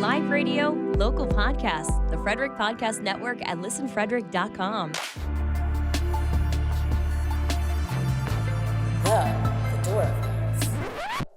live radio, local podcasts, the Frederick Podcast Network at listenfrederick.com. The Fedora Files.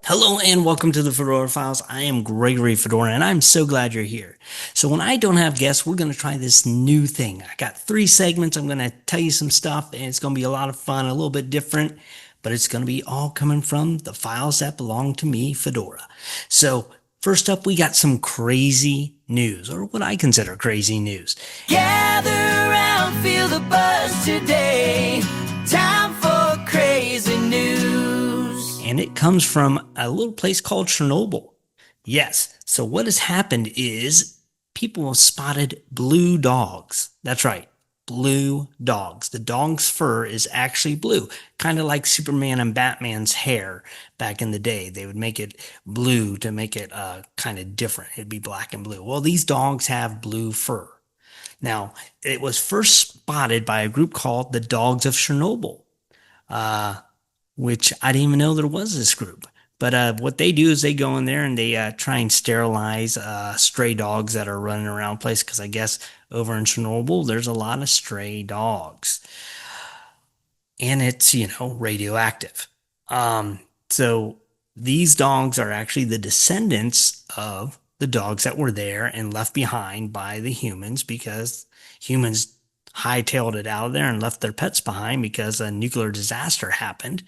Hello and welcome to the Fedora Files. I am Gregory Fedora and I'm so glad you're here. So when I don't have guests, we're going to try this new thing. I got 3 segments. I'm going to tell you some stuff and it's going to be a lot of fun, a little bit different, but it's going to be all coming from the files that belong to me, Fedora. So first up, we got some crazy news, or what I consider crazy news. Gather round, feel the buzz today. Time for crazy news. And it comes from a little place called Chernobyl. Yes, so what has happened is people have spotted blue dogs. That's right, blue dogs. The dog's fur is actually blue, kind of like Superman and Batman's hair back in the day. They would make it blue to make it kind of different. It'd be black and blue. Well, these dogs have blue fur. Now, it was first spotted by a group called the Dogs of Chernobyl, which I didn't even know there was this group. But what they do is they go in there and they try and sterilize stray dogs that are running around place, because I guess over in Chernobyl, there's a lot of stray dogs. And it's, radioactive. So these dogs are actually the descendants of the dogs that were there and left behind by the humans, because humans hightailed it out of there and left their pets behind because a nuclear disaster happened.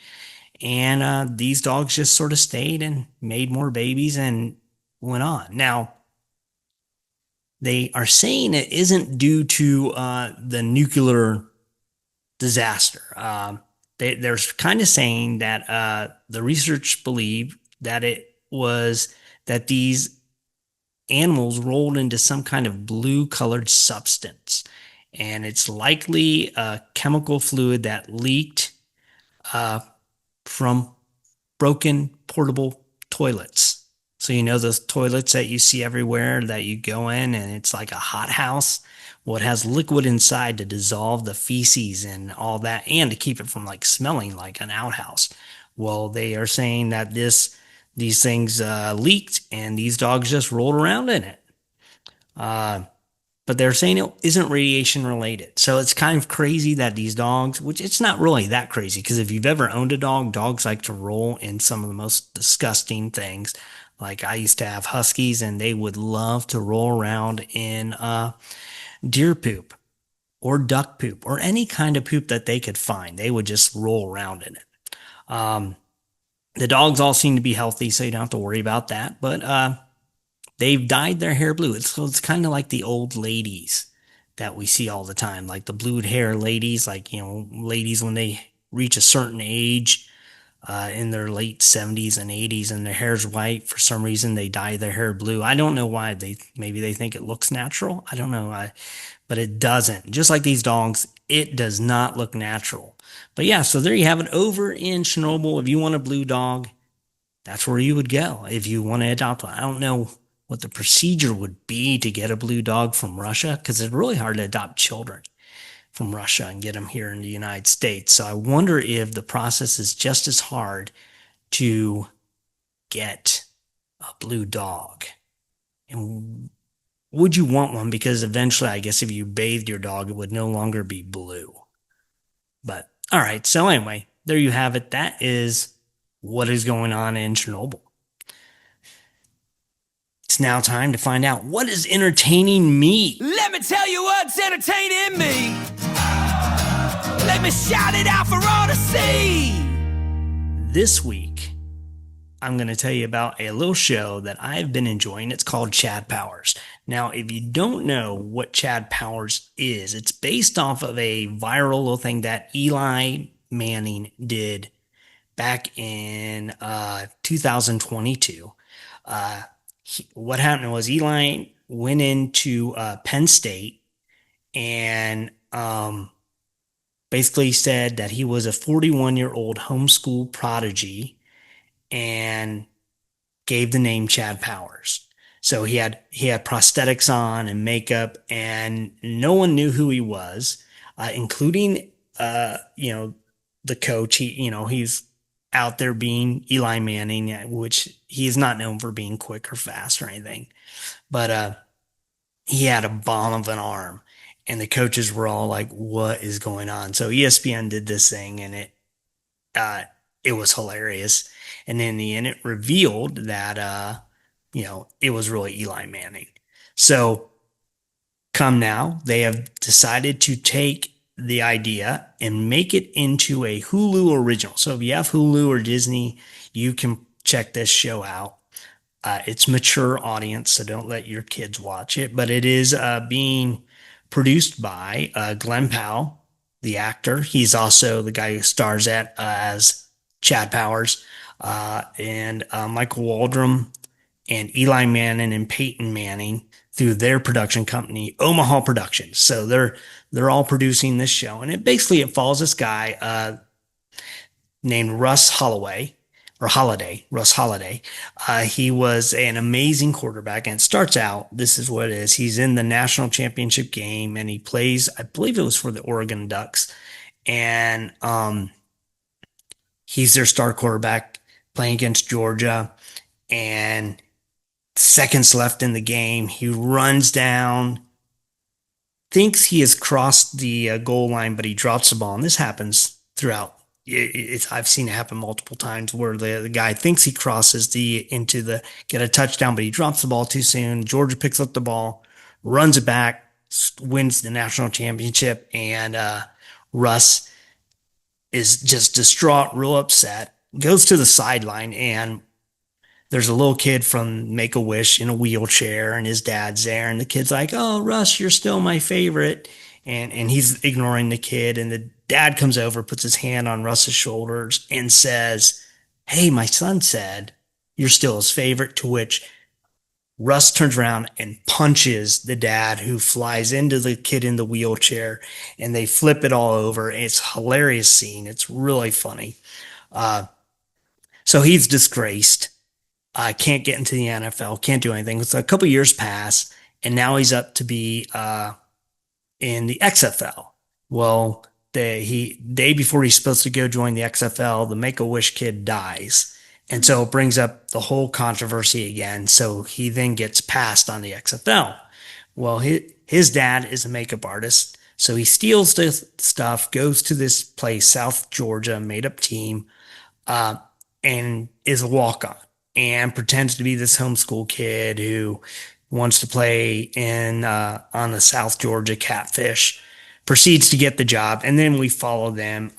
And these dogs just sort of stayed and made more babies and went on. Now, they are saying it isn't due to the nuclear disaster. They're kind of saying that the research believe that it was that these animals rolled into some kind of blue-colored substance. And it's likely a chemical fluid that leaked from broken portable toilets. So those toilets that you see everywhere that you go in and it's like a hothouse? Well, it has liquid inside to dissolve the feces and all that, and to keep it from smelling like an outhouse. Well, they are saying that these things leaked and these dogs just rolled around in it. But they're saying it isn't radiation related. So it's kind of crazy that these dogs, which it's not really that crazy, because if you've ever owned a dog, dogs like to roll in some of the most disgusting things. Like I used to have huskies and they would love to roll around in deer poop or duck poop or any kind of poop that they could find. They would just roll around in it. The dogs all seem to be healthy, so you don't have to worry about that. But they've dyed their hair blue. It's kind of like the old ladies that we see all the time, like the blue hair ladies, ladies when they reach a certain age in their late 70s and 80s and their hair's white. For some reason, they dye their hair blue. I don't know why. Maybe they think it looks natural. I don't know. But it doesn't. Just like these dogs, it does not look natural. But yeah, so there you have it. Over in Chernobyl, if you want a blue dog, that's where you would go if you want to adopt one. I don't know what the procedure would be to get a blue dog from Russia, because it's really hard to adopt children from Russia and get them here in the United States. So I wonder if the process is just as hard to get a blue dog. And would you want one? Because eventually, I guess if you bathed your dog, it would no longer be blue. But all right, so anyway, there you have it. That is what is going on in Chernobyl. It's now time to find out what is entertaining me. Let me tell you what's entertaining me. Let me shout it out for all to see. This week, I'm going to tell you about a little show that I've been enjoying. It's called Chad Powers. Now, if you don't know what Chad Powers is, it's based off of a viral little thing that Eli Manning did back in 2022. What happened was Eli went into Penn State and basically said that he was a 41-year-old homeschool prodigy and gave the name Chad Powers. So he had prosthetics on and makeup, and no one knew who he was, including the coach. He's out there being Eli Manning, which he is not known for being quick or fast or anything, but he had a bomb of an arm, and the coaches were all like, "What is going on?" So ESPN did this thing, and uh, it was hilarious. And in the end, it revealed that it was really Eli Manning. So come now, they have decided to take the idea and make it into a Hulu original. So if you have Hulu or Disney, you can check this show out. It's mature audience, so don't let your kids watch it. But it is being produced by Glen Powell, the actor. He's also the guy who stars as Chad Powers, and Michael Waldron and Eli Manning and Peyton Manning through their production company, Omaha Productions. So they're all producing this show, and it follows this guy named Russ Holloway or Holiday, Russ Holiday. He was an amazing quarterback, and it starts out, this is what it is. He's in the national championship game, and he plays, I believe it was for the Oregon Ducks, and he's their star quarterback playing against Georgia, and seconds left in the game, he runs down, thinks he has crossed the goal line, but he drops the ball, and this happens throughout. I've seen it happen multiple times where the guy thinks he crosses get a touchdown, but he drops the ball too soon. Georgia picks up the ball, runs it back, wins the national championship, and Russ is just distraught, real upset, goes to the sideline, and there's a little kid from Make-A-Wish in a wheelchair, and his dad's there, and the kid's like, "Oh, Russ, you're still my favorite." And he's ignoring the kid, and the dad comes over, puts his hand on Russ's shoulders, and says, "Hey, my son said you're still his favorite," to which Russ turns around and punches the dad, who flies into the kid in the wheelchair, and they flip it all over. It's a hilarious scene. It's really funny. So he's disgraced. Can't get into the NFL, can't do anything. So a couple years pass, and now he's up to be in the XFL. Well, day before he's supposed to go join the XFL, the Make-A-Wish kid dies. And so it brings up the whole controversy again. So he then gets passed on the XFL. Well, his dad is a makeup artist. So he steals this stuff, goes to this place, South Georgia, made up team, and is a walk-on and pretends to be this homeschool kid who wants to play on the South Georgia Catfish, proceeds to get the job, and then we follow them.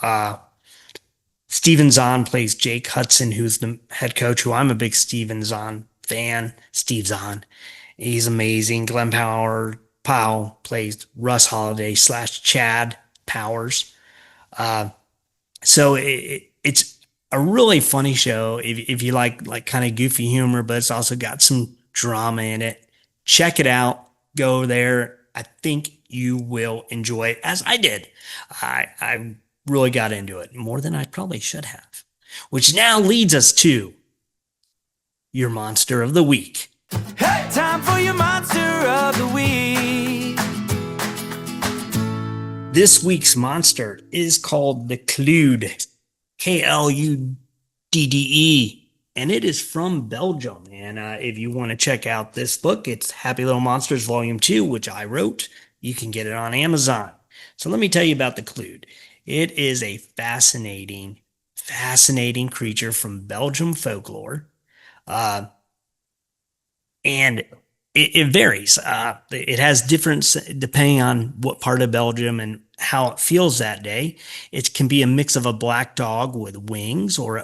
Steven Zahn plays Jake Hudson, who's the head coach, who I'm a big Steven Zahn fan. Steve Zahn. He's amazing. Glen Powell plays Russ Holiday / Chad Powers. So it's a really funny show if you like kind of goofy humor, but it's also got some drama in it. Check it out. Go there. I think you will enjoy it, as I did. I really got into it more than I probably should have, which now leads us to your monster of the week. Hey, time for your monster of the week. This week's monster is called the Kludde, Kludde, and it is from Belgium. And if you want to check out this book, it's Happy Little Monsters Volume 2, which I wrote. You can get it on Amazon. So let me tell you about the Kludde. It is a fascinating creature from Belgium folklore. And it varies. It has difference depending on what part of Belgium and how it feels that day. It can be a mix of a black dog with wings, or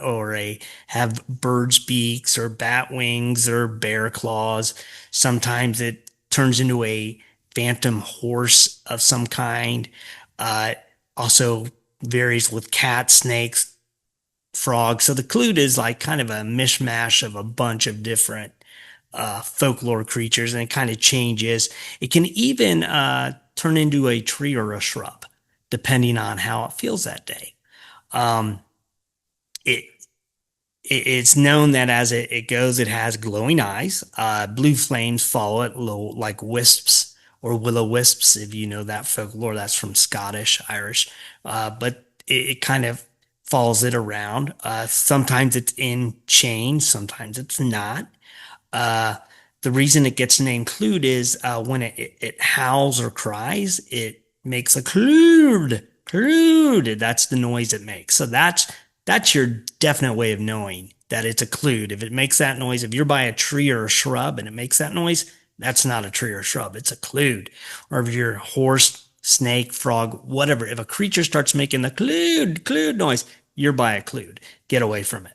have bird's beaks or bat wings or bear claws. Sometimes it turns into a phantom horse of some kind. Also varies with cats, snakes, frogs. So the Kludde is like kind of a mishmash of a bunch of different folklore creatures, and it kind of changes. It can even turn into a tree or a shrub, depending on how it feels that day. It's known that as it goes, it has glowing eyes. Blue flames follow it, like wisps or will-o-wisps, if you know that folklore. That's from Scottish, Irish. But it kind of follows it around. Sometimes it's in chains, sometimes it's not. Uh, the reason it gets named Kludde is when it howls or cries, it makes a Kludde. That's the noise it makes. So that's your definite way of knowing that it's a Kludde. If it makes that noise, if you're by a tree or a shrub and it makes that noise, that's not a tree or a shrub. It's a Kludde. Or if you're a horse, snake, frog, whatever, if a creature starts making the Kludde noise, you're by a Kludde. Get away from it.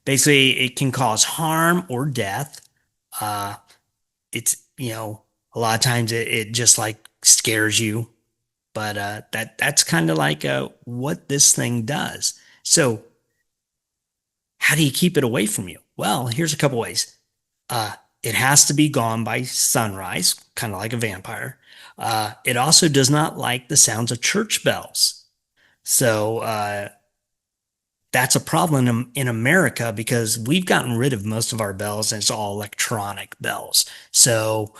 Basically, it can cause harm or death. It's, a lot of times it just like scares you, but that's kind of like what this thing does. So, how do you keep it away from you? Well, here's a couple ways. It has to be gone by sunrise, kind of like a vampire. It also does not like the sounds of church bells. So, that's a problem in America because we've gotten rid of most of our bells and it's all electronic bells. So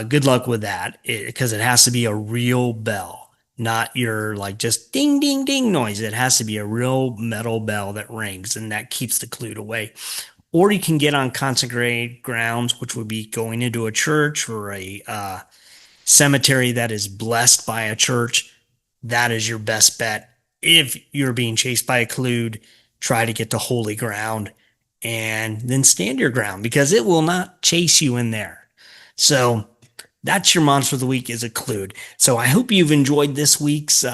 good luck with that because it has to be a real bell, not your like just ding, ding, ding noise. It has to be a real metal bell that rings and that keeps the Kludde away. Or you can get on consecrated grounds, which would be going into a church or a cemetery that is blessed by a church. That is your best bet. If you're being chased by a Kludde, try to get to holy ground and then stand your ground because it will not chase you in there. So that's your monster of the week is a Kludde. So I hope you've enjoyed this week's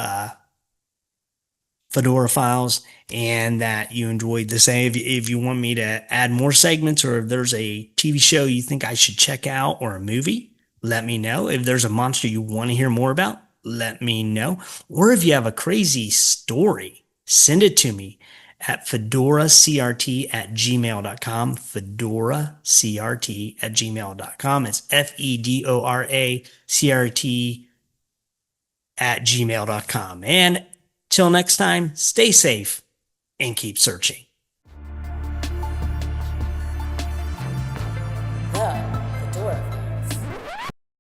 Fedora Files and that you enjoyed this. If you want me to add more segments or if there's a TV show you think I should check out or a movie, let me know. If there's a monster you want to hear more about, let me know. Or if you have a crazy story, send it to me at fedoracrt@gmail.com. fedoracrt@gmail.com. It's FEDORACRT@gmail.com. And till next time, stay safe and keep searching.